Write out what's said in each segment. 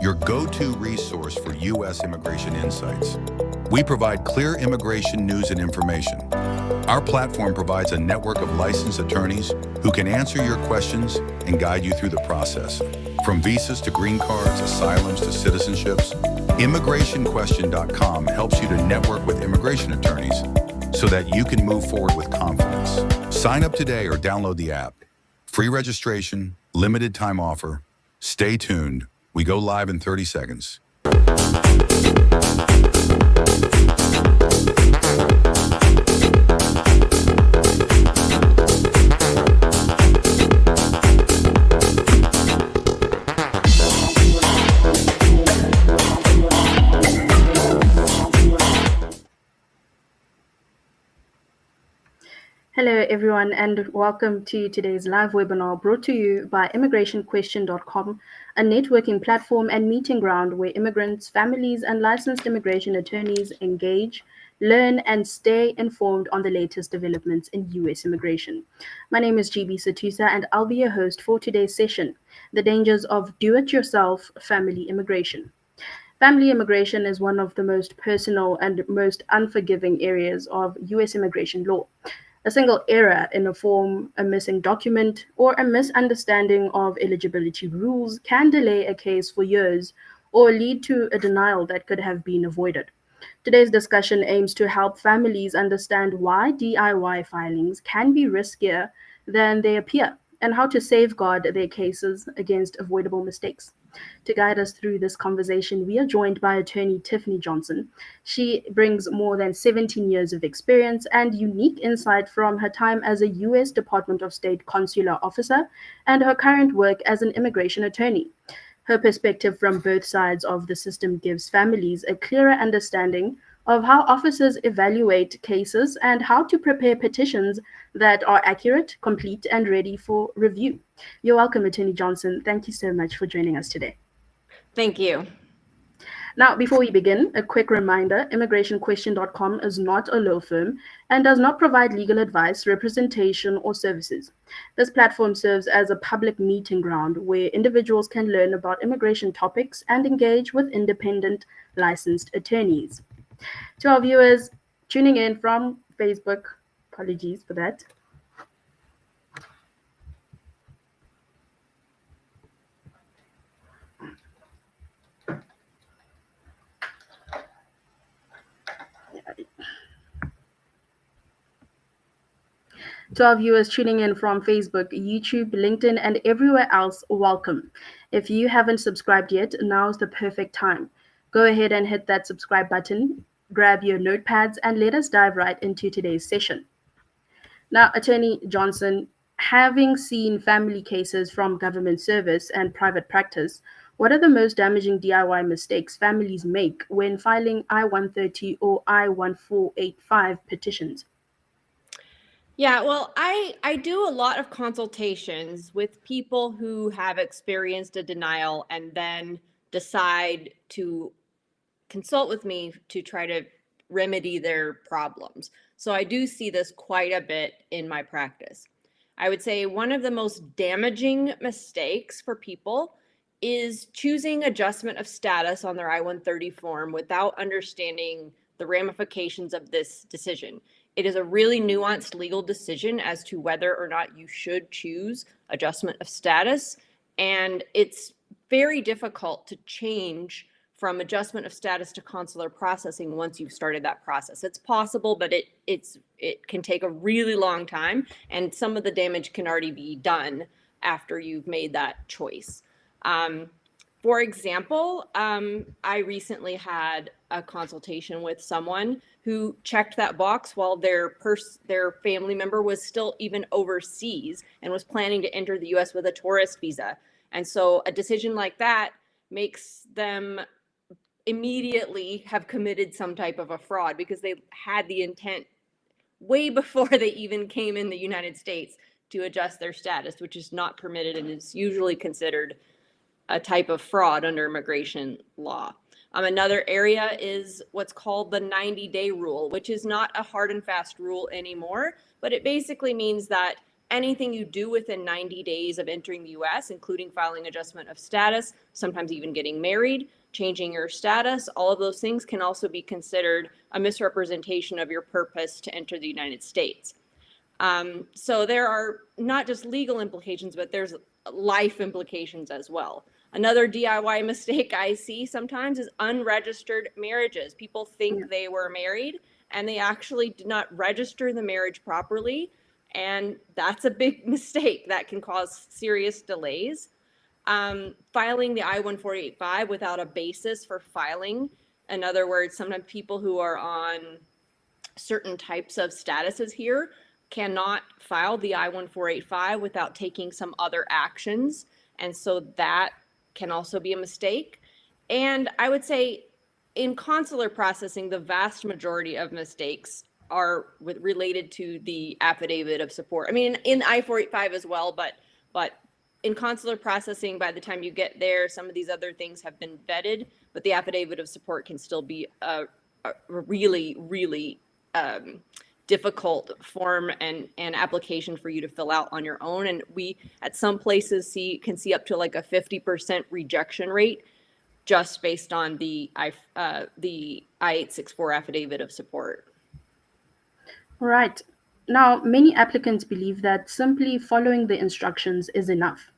your go-to resource for U.S. immigration insights. We provide clear immigration news and information. Our platform provides a network of licensed attorneys who can answer your questions and guide you through the process. From visas to green cards, asylums to citizenships, immigrationquestion.com helps you to network with immigration attorneys so that you can move forward with confidence. Sign up today or download the app. Free registration, limited time offer. Stay tuned. We go live in 30 seconds. Hello, everyone, and welcome to today's live webinar brought to you by immigrationquestion.com, a networking platform and meeting ground where immigrants, families, and licensed immigration attorneys engage, learn, and stay informed on the latest developments in U.S. immigration. My name is GB Satusa, and I'll be your host for today's session, The Dangers of Do-It-Yourself Family Immigration. Family immigration is one of the most personal and most unforgiving areas of U.S. immigration law. A single error in a form, a missing document, or a misunderstanding of eligibility rules can delay a case for years or lead to a denial that could have been avoided. Today's discussion aims to help families understand why DIY filings can be riskier than they appear and how to safeguard their cases against avoidable mistakes. To guide us through this conversation, we are joined by attorney Tiffney Johnson. She brings more than 17 years of experience and unique insight from her time as a U.S. Department of State consular officer and her current work as an immigration attorney. Her perspective from both sides of the system gives families a clearer understanding of how officers evaluate cases and how to prepare petitions that are accurate, complete, and ready for review. You're welcome, Attorney Johnson. Thank you so much for joining us today. Thank you. Now, before we begin, a quick reminder, immigrationquestion.com is not a law firm and does not provide legal advice, representation, or services. This platform serves as a public meeting ground where individuals can learn about immigration topics and engage with independent licensed attorneys. To our viewers tuning in from Facebook, apologies for that. To our viewers tuning in from Facebook, YouTube, LinkedIn, and everywhere else, welcome. If you haven't subscribed yet, now's the perfect time. Go ahead and hit that subscribe button, grab your notepads, and let us dive right into today's session. Now, Attorney Johnson, having seen family cases from government service and private practice, what are the most damaging DIY mistakes families make when filing I-130 or I-1485 petitions? Yeah, well, I do a lot of consultations with people who have experienced a denial and then decide to consult with me to try to remedy their problems. So I do see this quite a bit in my practice. I would say one of the most damaging mistakes for people is choosing adjustment of status on their I-130 form without understanding the ramifications of this decision. It is a really nuanced legal decision as to whether or not you should choose adjustment of status. And it's very difficult to change from adjustment of status to consular processing once you've started that process. It's possible, but it can take a really long time, and some of the damage can already be done after you've made that choice. For example, I recently had a consultation with someone who checked that box while their family member was still even overseas and was planning to enter the U.S. with a tourist visa. And so a decision like that makes them immediately have committed some type of a fraud because they had the intent way before they even came in the United States to adjust their status, which is not permitted and is usually considered a type of fraud under immigration law. Another area is what's called the 90-day rule, which is not a hard and fast rule anymore, but it basically means that anything you do within 90 days of entering the US, including filing adjustment of status, sometimes even getting married, changing your status, all of those things can also be considered a misrepresentation of your purpose to enter the United States. So there are not just legal implications, but there's life implications as well. Another DIY mistake I see sometimes is unregistered marriages. People think they were married and they actually did not register the marriage properly. And that's a big mistake that can cause serious delays. Filing the I-1485 without a basis for filing. In other words, sometimes people who are on certain types of statuses here cannot file the I-1485 without taking some other actions. And so that can also be a mistake. And I would say in consular processing, the vast majority of mistakes are related to the affidavit of support. I mean, in I-485 as well, but in consular processing, by the time you get there, some of these other things have been vetted, but the affidavit of support can still be a really, really difficult form and application for you to fill out on your own. And we, at some places, can see up to like a 50% rejection rate just based on the I-864 affidavit of support. Right. Now, many applicants believe that simply following the instructions is enough.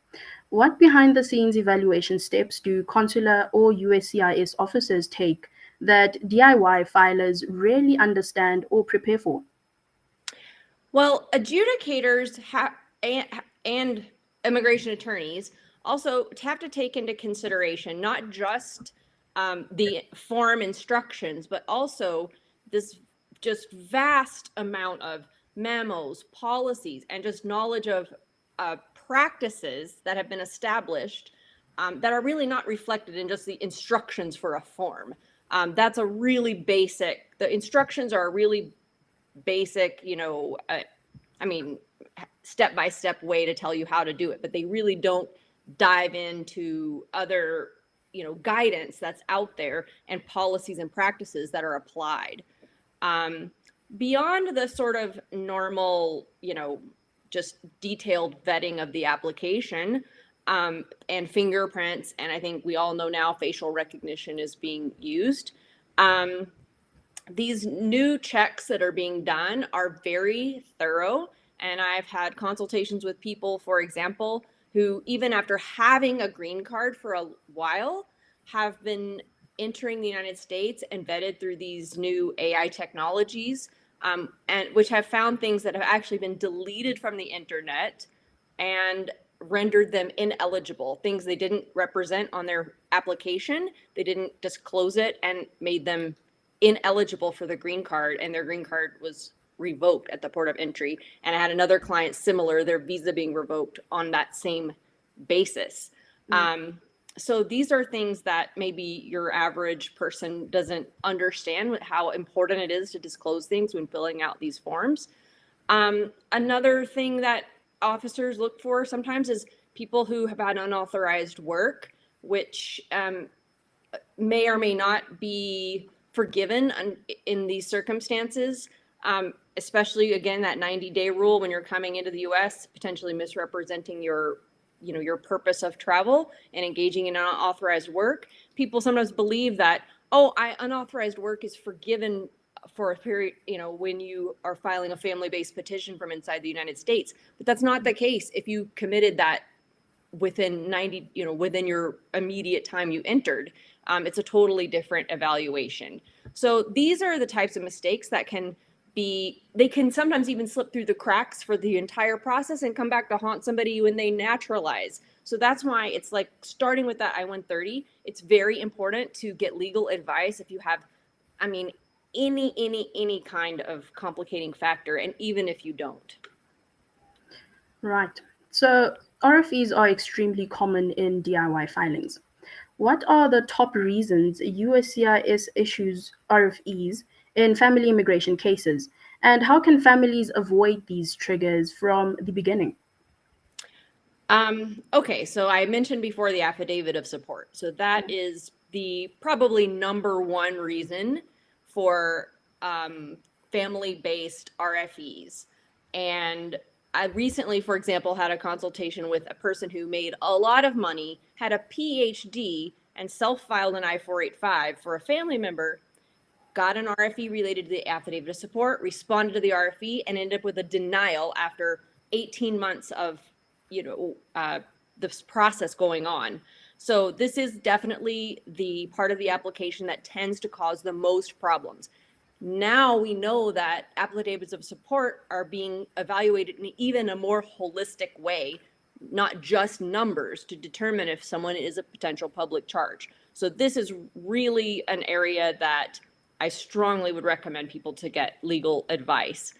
What behind the scenes evaluation steps do consular or USCIS officers take that DIY filers rarely understand or prepare for? Well, adjudicators and immigration attorneys also have to take into consideration not just the form instructions, but also this just vast amount of memos, policies, and just knowledge of practices that have been established that are really not reflected in just the instructions for a form. That's a really basic, the instructions are a really basic, step-by-step way to tell you how to do it, but they really don't dive into other, guidance that's out there and policies and practices that are applied. Beyond the sort of normal, just detailed vetting of the application and fingerprints, and I think we all know now facial recognition is being used. These new checks that are being done are very thorough, and I've had consultations with people, for example, who even after having a green card for a while have been entering the United States and vetted through these new AI technologies, and which have found things that have actually been deleted from the internet and rendered them ineligible, things they didn't represent on their application, they didn't disclose it, and made them ineligible for the green card, and their green card was revoked at the port of entry. And I had another client similar, their visa being revoked on that same basis. So these are things that maybe your average person doesn't understand how important it is to disclose things when filling out these forms. Another thing that officers look for sometimes is people who have had unauthorized work, which may or may not be forgiven in these circumstances, especially, again, that 90-day rule when you're coming into the U.S., potentially misrepresenting your purpose of travel and engaging in unauthorized work. People sometimes believe that, unauthorized work is forgiven for a period, when you are filing a family-based petition from inside the United States. But that's not the case if you committed that within within your immediate time you entered. It's a totally different evaluation. So these are the types of mistakes that they can sometimes even slip through the cracks for the entire process and come back to haunt somebody when they naturalize. So that's why it's like starting with that I-130, it's very important to get legal advice if you have, any kind of complicating factor, and even if you don't. Right. So RFEs are extremely common in DIY filings. What are the top reasons USCIS issues RFEs in family immigration cases, and how can families avoid these triggers from the beginning? Okay, so I mentioned before the affidavit of support. So that is the probably number one reason for family-based RFEs. And I recently, for example, had a consultation with a person who made a lot of money, had a PhD, and self-filed an I-485 for a family member, got an RFE related to the affidavit of support, responded to the RFE, and ended up with a denial after 18 months of, this process going on. So this is definitely the part of the application that tends to cause the most problems. Now we know that affidavits of support are being evaluated in even a more holistic way, not just numbers, to determine if someone is a potential public charge. So this is really an area that I strongly would recommend people to get legal advice.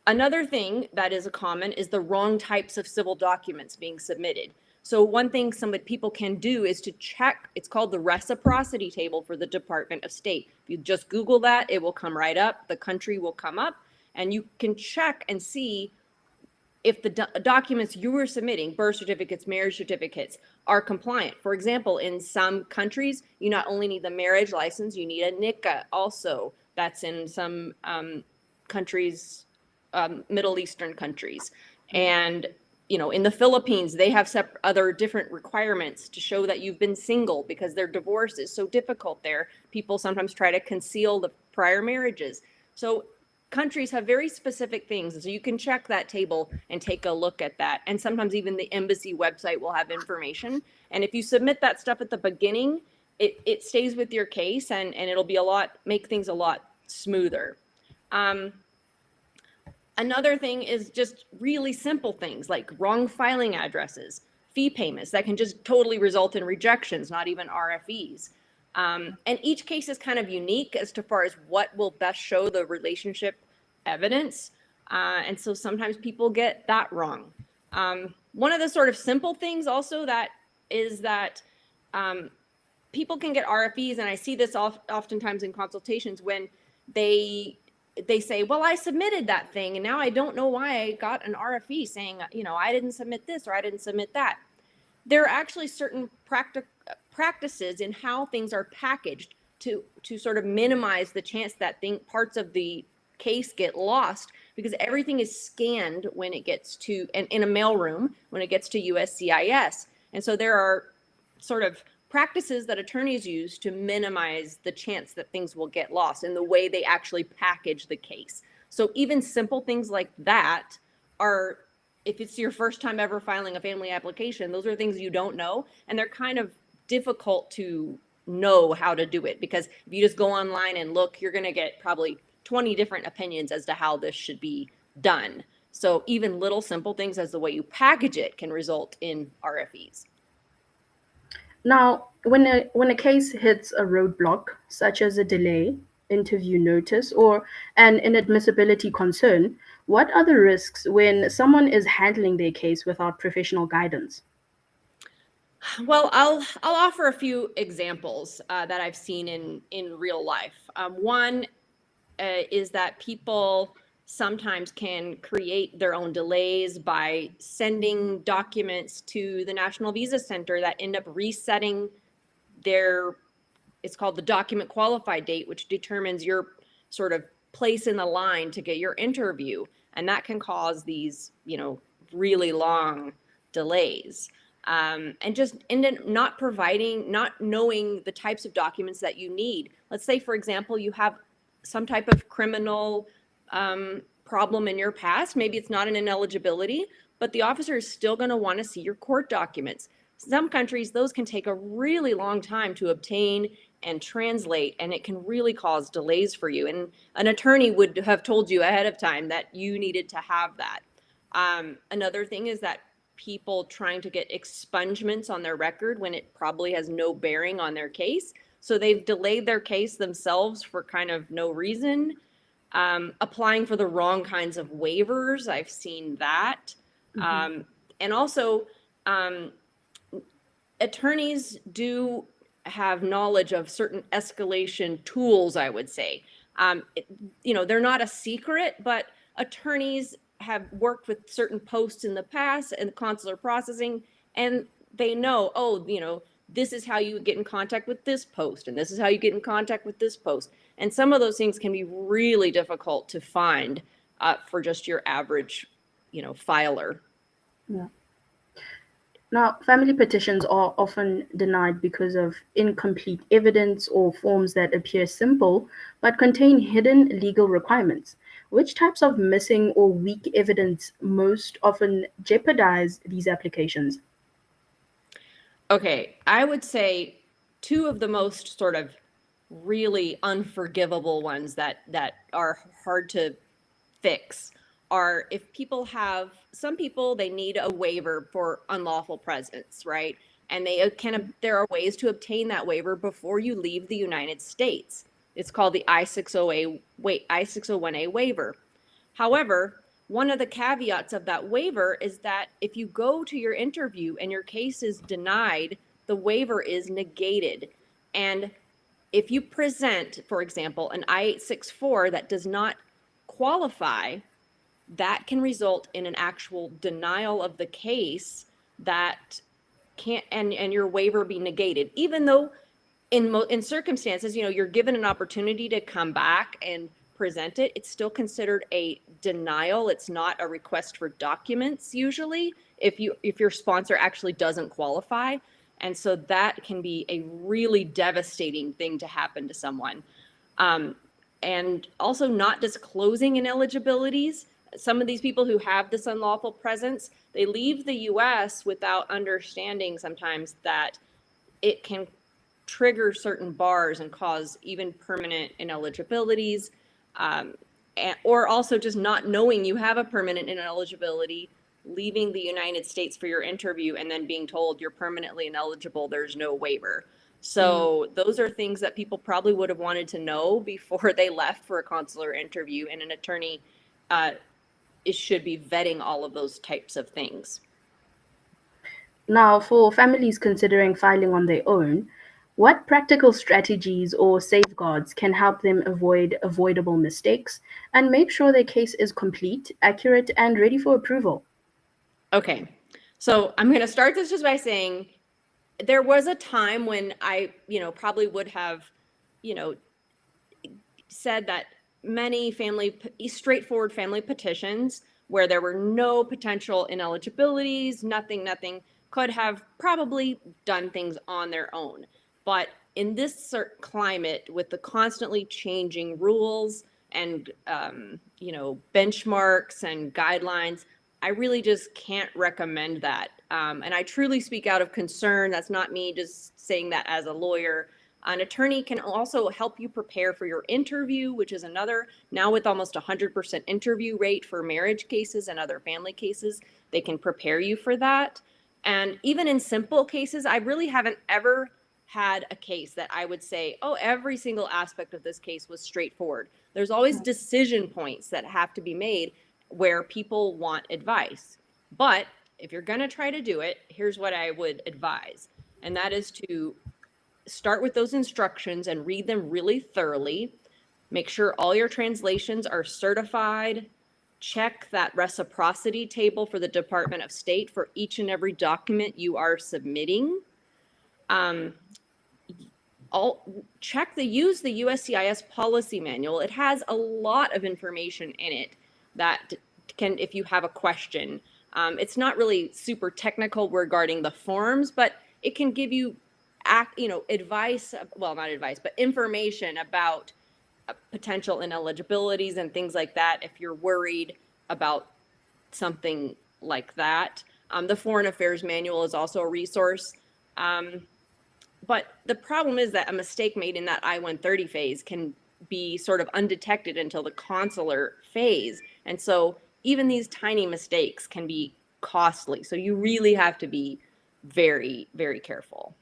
Another thing that is a common is the wrong types of civil documents being submitted. So one thing people can do is to check, it's called the reciprocity table for the Department of State. If you just Google that, it will come right up, the country will come up, and you can check and see if the documents you were submitting, birth certificates, marriage certificates, are compliant. For example, in some countries, you not only need the marriage license, you need a NICA also. That's in some countries, Middle Eastern countries. And in the Philippines, they have other different requirements to show that you've been single, because their divorce is so difficult there. People sometimes try to conceal the prior marriages. So countries have very specific things. So you can check that table and take a look at that. And sometimes even the embassy website will have information. And if you submit that stuff at the beginning, it stays with your case, and it'll be make things a lot smoother. Another thing is just really simple things like wrong filing addresses, fee payments that can just totally result in rejections, not even RFEs. And each case is kind of unique as to far as what will best show the relationship evidence. And so sometimes people get that wrong. One of the sort of simple things also that people can get RFEs, and I see this oftentimes in consultations when they say, well, I submitted that thing and now I don't know why I got an RFE saying, I didn't submit this or I didn't submit that. There are actually certain practices in how things are packaged to sort of minimize the chance that parts of the case get lost, because everything is scanned when it gets to, in a mailroom, when it gets to USCIS. And so there are sort of practices that attorneys use to minimize the chance that things will get lost in the way they actually package the case. So even simple things like that are, if it's your first time ever filing a family application, those are things you don't know, and they're kind of difficult to know how to do it, because if you just go online and look, you're going to get probably 20 different opinions as to how this should be done. So even little simple things as the way you package it can result in RFEs. Now, when a case hits a roadblock, such as a delay, interview notice, or an inadmissibility concern, what are the risks when someone is handling their case without professional guidance? Well, I'll offer a few examples that I've seen in real life. One is that people sometimes can create their own delays by sending documents to the National Visa Center that end up resetting it's called the document qualified date, which determines your sort of place in the line to get your interview. And that can cause these, really long delays. And just end up not knowing the types of documents that you need. Let's say, for example, you have some type of criminal problem in your past. Maybe it's not an ineligibility, but the officer is still going to want to see your court documents. Some countries, those can take a really long time to obtain and translate, and it can really cause delays for you. And an attorney would have told you ahead of time that you needed to have that. Another thing is that people trying to get expungements on their record when it probably has no bearing on their case. So they've delayed their case themselves for kind of no reason. Applying for the wrong kinds of waivers, I've seen that. Mm-hmm. And also, attorneys do have knowledge of certain escalation tools, I would say. They're not a secret, but attorneys have worked with certain posts in the past and consular processing, and they know, this is how you get in contact with this post, and this is how you get in contact with this post. And some of those things can be really difficult to find for just your average filer. Yeah. Now, family petitions are often denied because of incomplete evidence or forms that appear simple but contain hidden legal requirements. Which types of missing or weak evidence most often jeopardize these applications? Okay, I would say two of the most sort of really unforgivable ones that are hard to fix are if some people, they need a waiver for unlawful presence, right? And there are ways to obtain that waiver before you leave the United States. It's called the I-601A waiver. However, one of the caveats of that waiver is that if you go to your interview and your case is denied, the waiver is negated. And if you present, for example, an I-864 that does not qualify, that can result in an actual denial of the case that can't, and your waiver be negated, even though in circumstances, you're given an opportunity to come back and present it, it's still considered a denial. It's not a request for documents usually if your sponsor actually doesn't qualify. And so that can be a really devastating thing to happen to someone. And also not disclosing ineligibilities. Some of these people who have this unlawful presence, they leave the US without understanding sometimes that it can trigger certain bars and cause even permanent ineligibilities, or also just not knowing you have a permanent ineligibility, leaving the United States for your interview and then being told you're permanently ineligible, there's no waiver. So those are things that people probably would have wanted to know before they left for a consular interview, and an attorney should be vetting all of those types of things. Now, for families considering filing on their own, what practical strategies or safeguards can help them avoid avoidable mistakes and make sure their case is complete, accurate, and ready for approval? Okay, so I'm going to start this just by saying there was a time when I, probably would have, said that many straightforward family petitions where there were no potential ineligibilities, nothing could have probably done things on their own. But in this climate with the constantly changing rules and, benchmarks and guidelines, I really just can't recommend that. And I truly speak out of concern. That's not me just saying that as a lawyer. An attorney can also help you prepare for your interview, which is another, now with almost 100% interview rate for marriage cases and other family cases, they can prepare you for that. And even in simple cases, I really haven't ever had a case that I would say, oh, every single aspect of this case was straightforward. There's always decision points that have to be made where people want advice. But if you're going to try to do it, here's what I would advise. And that is to start with those instructions and read them really thoroughly. Make sure all your translations are certified. Check that reciprocity table for the Department of State for each and every document you are submitting. Use the USCIS policy manual. It has a lot of information in it that can, if you have a question. It's not really super technical regarding the forms, but it can give you advice, well, not advice, but information about potential ineligibilities and things like that if you're worried about something like that. The Foreign Affairs Manual is also a resource. But the problem is that a mistake made in that I-130 phase can be sort of undetected until the consular phase. And so even these tiny mistakes can be costly. So you really have to be very, very careful.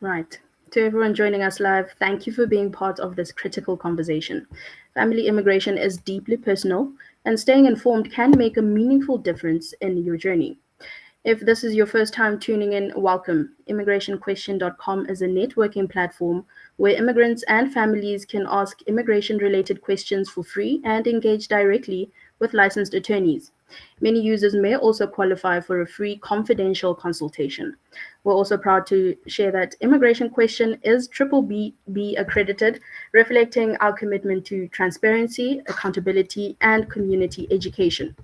Right. To everyone joining us live, thank you for being part of this critical conversation. Family immigration is deeply personal, and staying informed can make a meaningful difference in your journey. If this is your first time tuning in, welcome. ImmigrationQuestion.com is a networking platform where immigrants and families can ask immigration-related questions for free and engage directly with licensed attorneys. Many users may also qualify for a free confidential consultation. We're also proud to share that Immigration Question is BBB accredited, reflecting our commitment to transparency, accountability, and community education.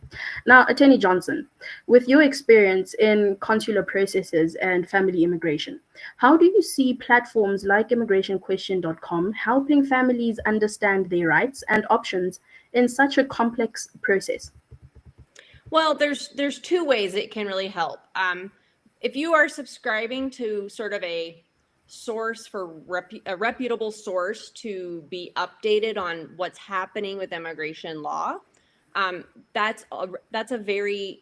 Now, Attorney Johnson, with your experience in consular processes and family immigration, how do you see platforms like immigrationquestion.com helping families understand their rights and options in such a complex process? Well, there's two ways it can really help. If you are subscribing to sort of a source for a reputable source to be updated on what's happening with immigration law, that's a very,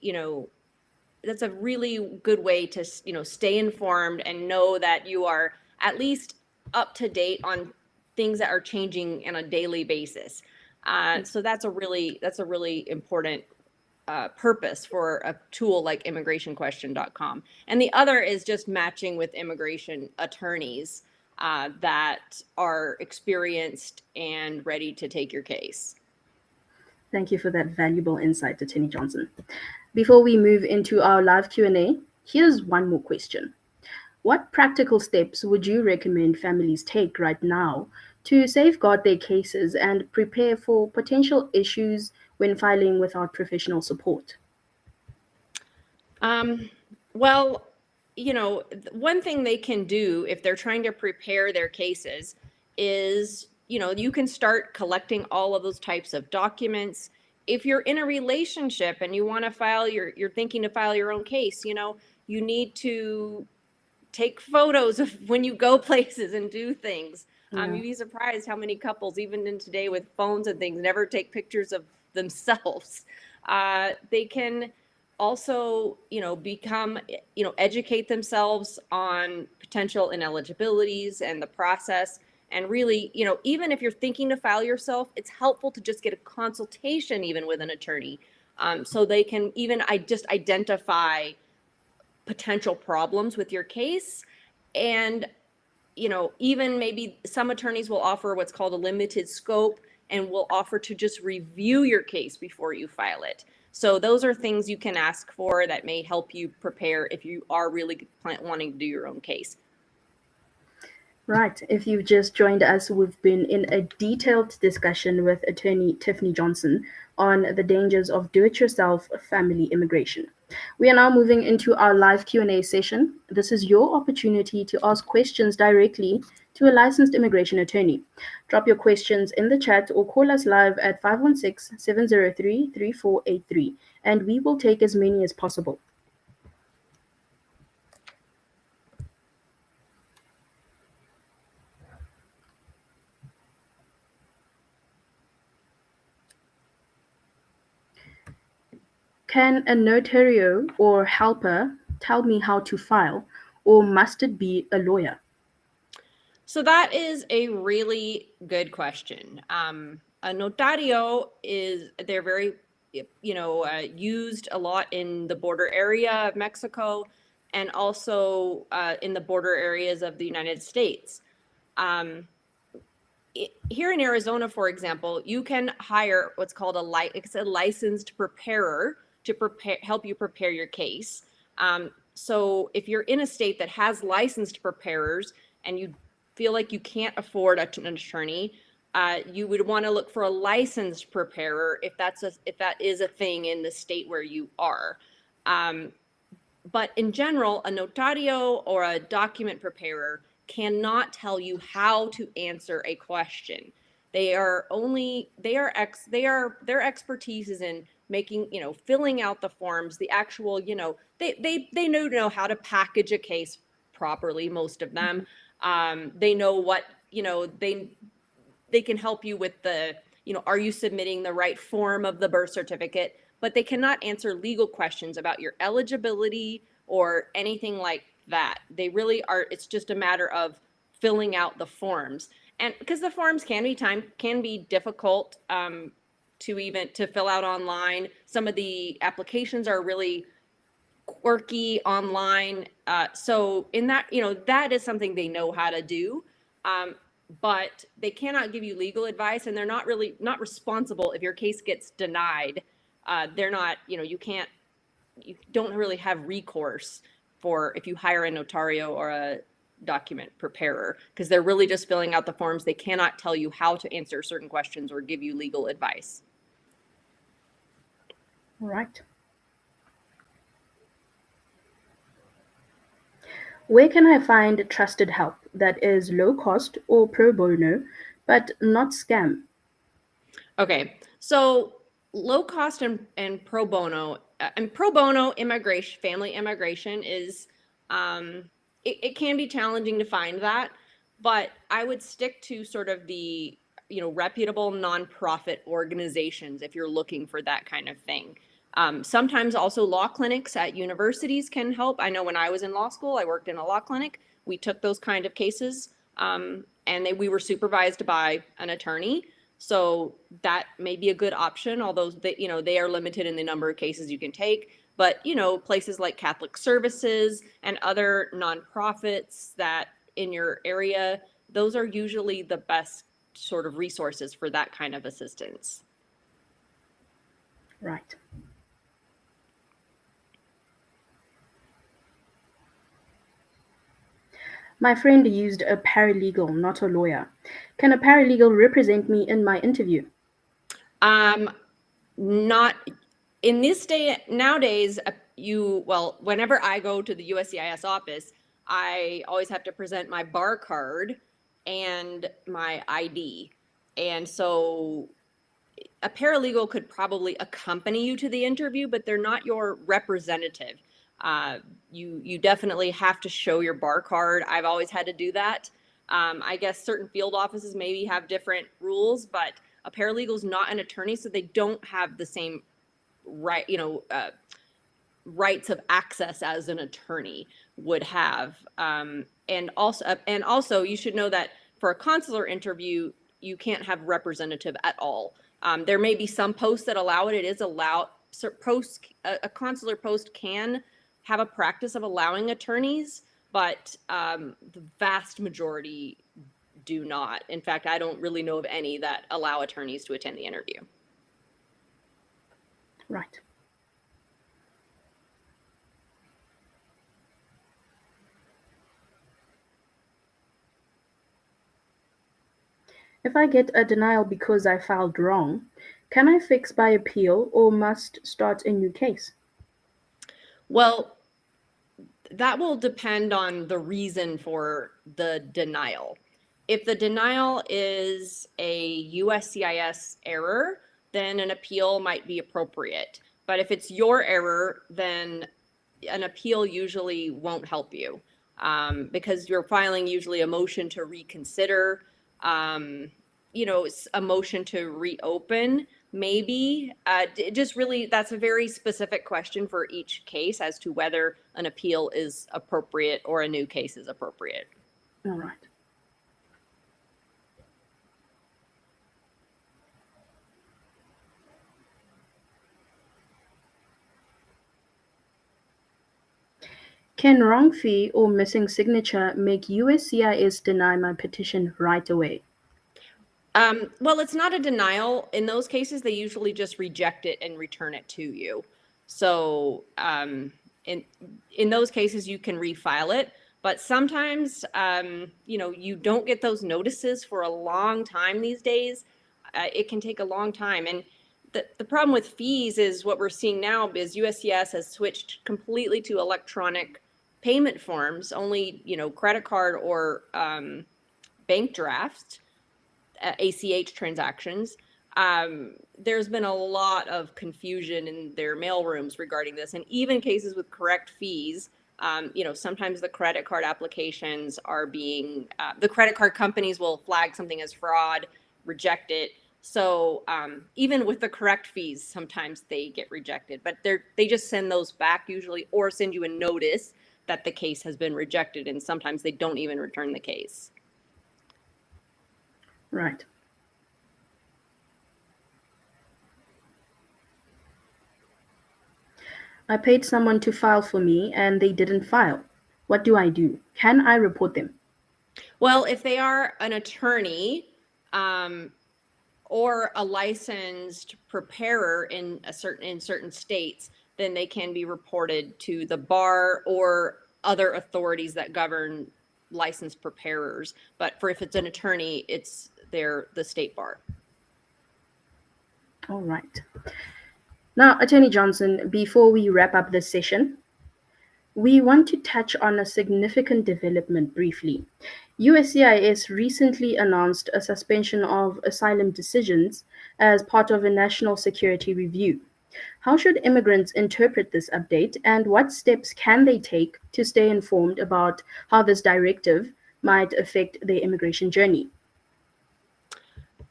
that's a really good way to, stay informed and know that you are at least up to date on things that are changing on a daily basis. So that's a really important purpose for a tool like immigrationquestion.com. And the other is just matching with immigration attorneys that are experienced and ready to take your case. Thank you for that valuable insight, Attorney Johnson. Before we move into our live Q&A, here's one more question. What practical steps would you recommend families take right now to safeguard their cases and prepare for potential issues when filing without professional support? Well, one thing they can do if they're trying to prepare their cases is, you can start collecting all of those types of documents. If you're in a relationship and you want to you're thinking to file your own case, you need to take photos of when you go places and do things. You'd be surprised how many couples, even in today with phones and things, never take pictures of themselves. They can also, educate themselves on potential ineligibilities and the process. And really, even if you're thinking to file yourself, it's helpful to just get a consultation even with an attorney, so they can even just identify potential problems with your case. And, even maybe some attorneys will offer what's called a limited scope and will offer to just review your case before you file it. So those are things you can ask for that may help you prepare if you are really wanting to do your own case. Right. If you've just joined us, we've been in a detailed discussion with attorney Tiffney Johnson on the dangers of do-it-yourself family immigration. We are now moving into our live Q&A session. This is your opportunity to ask questions directly to a licensed immigration attorney. Drop your questions in the chat or call us live at 516-703-3483, and we will take as many as possible. Can a notario or helper tell me how to file, or must it be a lawyer? So that is a really good question. A notario they're very, used a lot in the border area of Mexico and also in the border areas of the United States. Here in Arizona, for example, you can hire what's called a licensed preparer to help you prepare your case. So if you're in a state that has licensed preparers and you feel like you can't afford an attorney, you would want to look for a licensed preparer if that is a thing in the state where you are. But in general, a notario or a document preparer cannot tell you how to answer a question. Their expertise is in making, filling out the forms, the actual, they know how to package a case properly, most of them. They know what, they can help you with the, are you submitting the right form of the birth certificate? But they cannot answer legal questions about your eligibility or anything like that. They really are, it's just a matter of filling out the forms. And because the forms can be difficult to fill out online. Some of the applications are really quirky online. So in that, that is something they know how to do. But they cannot give you legal advice, and they're not responsible if your case gets denied they're not, you don't really have recourse for if you hire a notario or a document preparer, because they're really just filling out the forms. They cannot tell you how to answer certain questions or give you legal advice. All right. Where can I find trusted help that is low cost or pro bono, but not scam? Okay, so low cost and pro bono, immigration, family immigration is, it can be challenging to find that, but I would stick to sort of the, reputable nonprofit organizations if you're looking for that kind of thing. Sometimes also law clinics at universities can help. I know when I was in law school, I worked in a law clinic. We took those kind of cases, and we were supervised by an attorney. So that may be a good option, although they are limited in the number of cases you can take. But, places like Catholic Services and other nonprofits that in your area, those are usually the best sort of resources for that kind of assistance. Right. My friend used a paralegal, not a lawyer. Can a paralegal represent me in my interview? Not in this day nowadays. Whenever I go to the USCIS office, I always have to present my bar card and my ID. And so a paralegal could probably accompany you to the interview, but they're not your representative. You definitely have to show your bar card. I've always had to do that. I guess certain field offices maybe have different rules, but a paralegal is not an attorney, so they don't have the same rights of access as an attorney would have. And also, you should know that for a consular interview, you can't have representative at all. There may be some posts that allow it. It is allowed. A consular post can have a practice of allowing attorneys, but the vast majority do not. In fact, I don't really know of any that allow attorneys to attend the interview. Right. If I get a denial because I filed wrong, can I fix by appeal or must start a new case? Well, that will depend on the reason for the denial. If the denial is a USCIS error, then an appeal might be appropriate. But if it's your error, then an appeal usually won't help you, because you're filing usually a motion to reconsider, a motion to reopen, maybe. Just really, that's a very specific question for each case as to whether an appeal is appropriate or a new case is appropriate. All right. Can wrong fee or missing signature make USCIS deny my petition right away? Well, it's not a denial. In those cases, they usually just reject it and return it to you. So in those cases, you can refile it. But sometimes, you don't get those notices for a long time these days. It can take a long time. And the problem with fees is what we're seeing now is USCIS has switched completely to electronic payment forms, only, credit card or bank drafts, ACH transactions. There's been a lot of confusion in their mailrooms regarding this, and even cases with correct fees. Sometimes the credit card applications are being, the credit card companies will flag something as fraud, reject it. So even with the correct fees, sometimes they get rejected, but they just send those back usually, or send you a notice that the case has been rejected, and sometimes they don't even return the case. Right. I paid someone to file for me and they didn't file. What do I do? Can I report them? Well, if they are an attorney, or a licensed preparer in certain states, then they can be reported to the bar or other authorities that govern licensed preparers. But if it's an attorney, it's the state bar. All right. Now, Attorney Johnson, before we wrap up this session, we want to touch on a significant development briefly. USCIS recently announced a suspension of asylum decisions as part of a national security review. How should immigrants interpret this update, and what steps can they take to stay informed about how this directive might affect their immigration journey?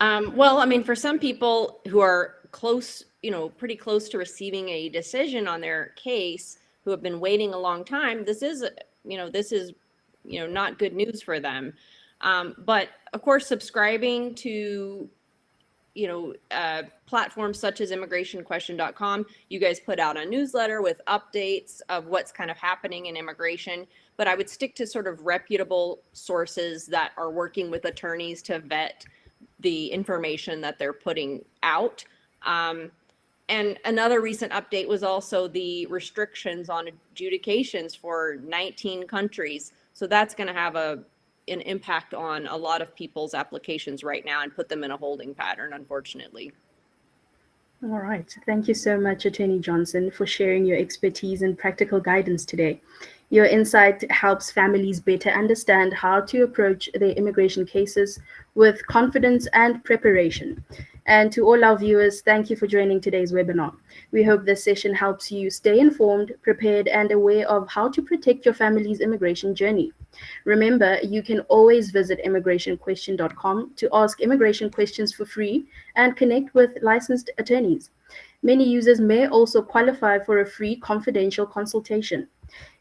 Well, I mean, for some people who are close, pretty close to receiving a decision on their case, who have been waiting a long time, this is not good news for them. But of course, subscribing to platforms such as immigrationquestion.com, you guys put out a newsletter with updates of what's kind of happening in immigration. But I would stick to sort of reputable sources that are working with attorneys to vet the information that they're putting out. And another recent update was also the restrictions on adjudications for 19 countries. So that's going to have an impact on a lot of people's applications right now and put them in a holding pattern, unfortunately. All right. Thank you so much, Attorney Johnson, for sharing your expertise and practical guidance today. Your insight helps families better understand how to approach their immigration cases with confidence and preparation. And to all our viewers, thank you for joining today's webinar. We hope this session helps you stay informed, prepared, and aware of how to protect your family's immigration journey. Remember, you can always visit immigrationquestion.com to ask immigration questions for free and connect with licensed attorneys. Many users may also qualify for a free confidential consultation.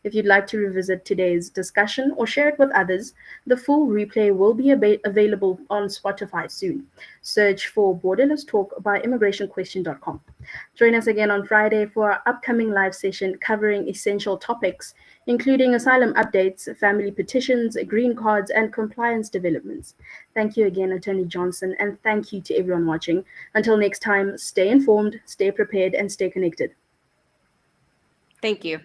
If you'd like to revisit today's discussion or share it with others, the full replay will be available on Spotify soon. Search for Borderless Talk by immigrationquestion.com. Join us again on Friday for our upcoming live session covering essential topics, including asylum updates, family petitions, green cards, and compliance developments. Thank you again, Attorney Johnson, and thank you to everyone watching. Until next time, stay informed, stay prepared, and stay connected. Thank you.